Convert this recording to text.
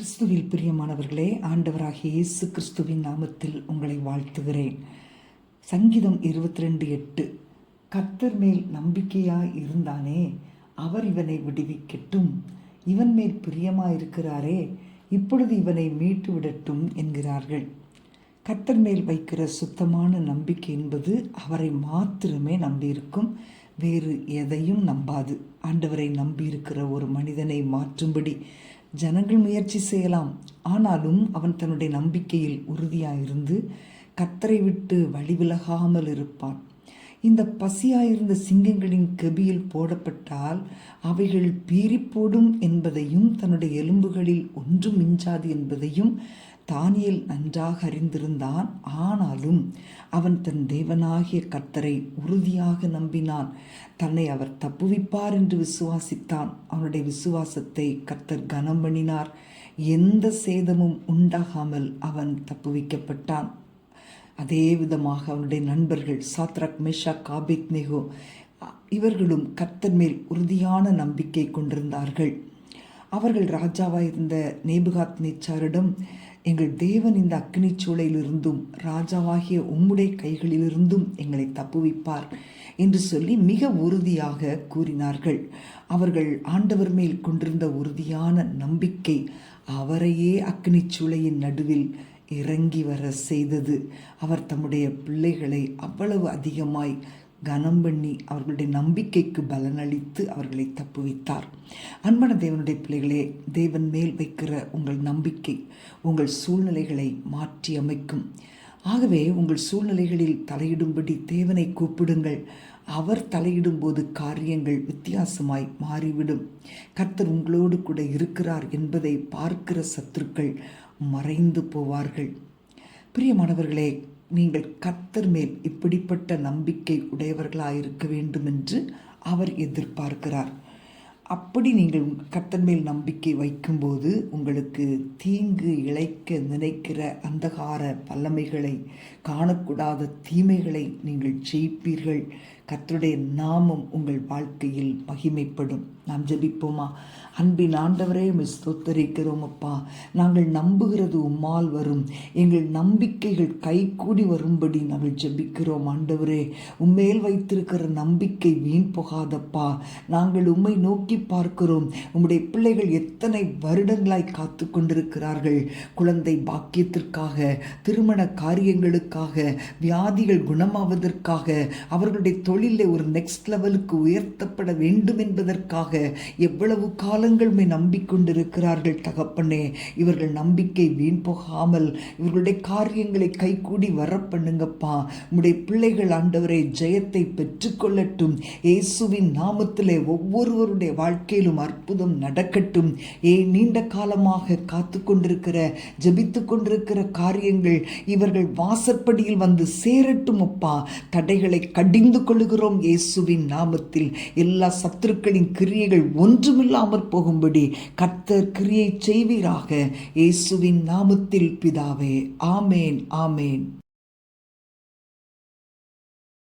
கிறிஸ்துவில் பிரியமானவர்களே, ஆண்டவராகிய இயேசு கிறிஸ்துவின் நாமத்தில் உங்களை வாழ்த்துகிறேன். சங்கீதம் 22:8 கர்த்தர் மேல் நம்பிக்கையாய் இருந்தானே, அவர் இவனை விடுவிக்கட்டும். இவன் மேல் பிரியமாயிருக்கிறாரே, இப்பொழுது இவனை மீட்டு விடட்டும் என்கிறார்கள். கர்த்தர் மேல் வைக்கிற சுத்தமான நம்பிக்கை என்பது அவரை மாத்திரமே நம்பியிருக்கும், வேறு எதையும் நம்பாது. ஆண்டவரை நம்பியிருக்கிற ஒரு மனிதனை மாற்றும்படி ஜனங்கள் முயற்சி செய்யலாம். ஆனாலும் அவன் தன்னுடைய நம்பிக்கையில் உறுதியாயிருந்து கர்த்தரை விட்டு வழிவிலகாமல் இருப்பான். இந்த பசியாயிருந்த சிங்கங்களின் கெபியில் போடப்பட்டால் அவைகள் பீறிப்போடும் என்பதையும் தன்னுடைய எலும்புகளில் ஒன்றும் மிஞ்சாது என்பதையும் தானியேல் நன்றாக அறிந்திருந்தான். ஆனாலும் அவன் தன் தேவனாகிய கர்த்தரை உறுதியாக நம்பினான். தன்னை அவர் தப்புவிப்பார் என்று விசுவாசித்தான். அவனுடைய விசுவாசத்தை கர்த்தர் கனம் பண்ணினார். எந்த சேதமும் உண்டாகாமல் அவன் தப்புவிக்கப்பட்டான். அதே விதமாக அவனுடைய நண்பர்கள் சாத்ராக், மேஷாக், ஆபேத்நேகோ இவர்களும் கர்த்தர் மேல் உறுதியான நம்பிக்கை கொண்டிருந்தார்கள். அவர்கள் ராஜாவாயிருந்த நேபுகாத்நேச்சாரிடம், எங்கள் தேவன் இந்த அக்கினிச் சூளையிலிருந்தும் ராஜாவாகிய உம்முடைய கைகளிலிருந்தும் எங்களை தப்புவிப்பார் என்று சொல்லி மிக உறுதியாக கூறினார்கள். அவர்கள் ஆண்டவர் மேல் கொண்டிருந்த உறுதியான நம்பிக்கை அவரையே அக்கினிச் சூளையின் நடுவில் இறங்கி வர செய்தது. அவர் தம்முடைய பிள்ளைகளை அவ்வளவு அதிகமாய் கனம் பண்ணி அவர்களுடைய நம்பிக்கைக்கு பலனளித்து அவர்களை தப்புவித்தார். அன்பான தேவனுடைய பிள்ளைகளே, தேவன் மேல் வைக்கிற உங்கள் நம்பிக்கை உங்கள் சூழ்நிலைகளை மாற்றி அமைக்கும். ஆகவே உங்கள் சூழ்நிலைகளில் தலையிடும்படி தேவனை கூப்பிடுங்கள். அவர் தலையிடும்போது காரியங்கள் வித்தியாசமாய் மாறிவிடும். கர்த்தர் உங்களோடு கூட இருக்கிறார் என்பதை பார்க்கிற சத்துருக்கள் மறைந்து போவார்கள். பிரியமானவர்களே, நீங்கள் கர்த்தர் மேல் இப்படிப்பட்ட நம்பிக்கை உடையவர்களாயிருக்க வேண்டும் என்று அவர் எதிர்பார்க்கிறார். அப்படி நீங்கள் கர்த்தர் மேல் நம்பிக்கை வைக்கும்போது உங்களுக்கு தீங்கு இழைக்க நினைக்கிற அந்தகார வல்லமைகளை, காணக்கூடாத தீமைகளை நீங்கள் ஜெயிப்பீர்கள். கர்த்தருடைய நாமம் உங்கள் வாழ்க்கையில் மகிமைப்படும். நாம் ஜெபிப்போமா? அன்பின் ஆண்டவரே, ஸ்தோத்தரிக்கிறோம் அப்பா. நாங்கள் நம்புகிறது உம்மால் வரும். எங்கள் நம்பிக்கைகள் கைகூடி வரும்படி நாங்கள் ஜெபிக்கிறோம். ஆண்டவரே, உம்மேல் வைத்திருக்கிற நம்பிக்கை வீண் போகாதப்பா. நாங்கள் உம்மை நோக்கி பார்க்கிறோம். உம்முடைய பிள்ளைகள் எத்தனை வருடங்களாய் காத்து கொண்டிருக்கிறார்கள். குழந்தை பாக்கியத்திற்காக, திருமண காரியங்களுக்காக, வியாதிகள் குணமாவதற்காக, அவர்களுடைய தொழிலை ஒரு நெக்ஸ்ட் லெவலுக்கு உயர்த்தப்பட வேண்டும் என்பதற்காக எவ்வளவு காலங்கள் நம்பிக்கொண்டிருக்கிறார்கள். தகப்பனே, இவர்கள் நம்பிக்கை வீண் போகாமல் இவர்களுடைய காரியங்களை கைகூடி வர பண்ணுங்கப்பா. உம்முடைய பிள்ளைகள் ஆண்டவரே ஜெயத்தை பெற்றுக்கொள்ளட்டும். இயேசுவின் நாமத்திலே ஒவ்வொருவருடைய வாழ்க்கையிலும் அற்புதம் நடக்கட்டும். நீண்ட காலமாக காத்து கொண்டிருக்கிற, ஜெபித்து கொண்டிருக்கிற காரியங்கள் இவர்கள் வாசற்படியில் வந்து சேரட்டும் அப்பா. தடைகளை கடிந்து கொள்ளுகிறோம் இயேசுவின் நாமத்தில். எல்லா சத்துருக்களின் கிரியைகள் ஒன்றுமில்லாமற் போகும்படி கர்த்தர் கிரியை செய்வீராக. இயேசுவின் நாமத்தில் பிதாவே, ஆமேன், ஆமேன்.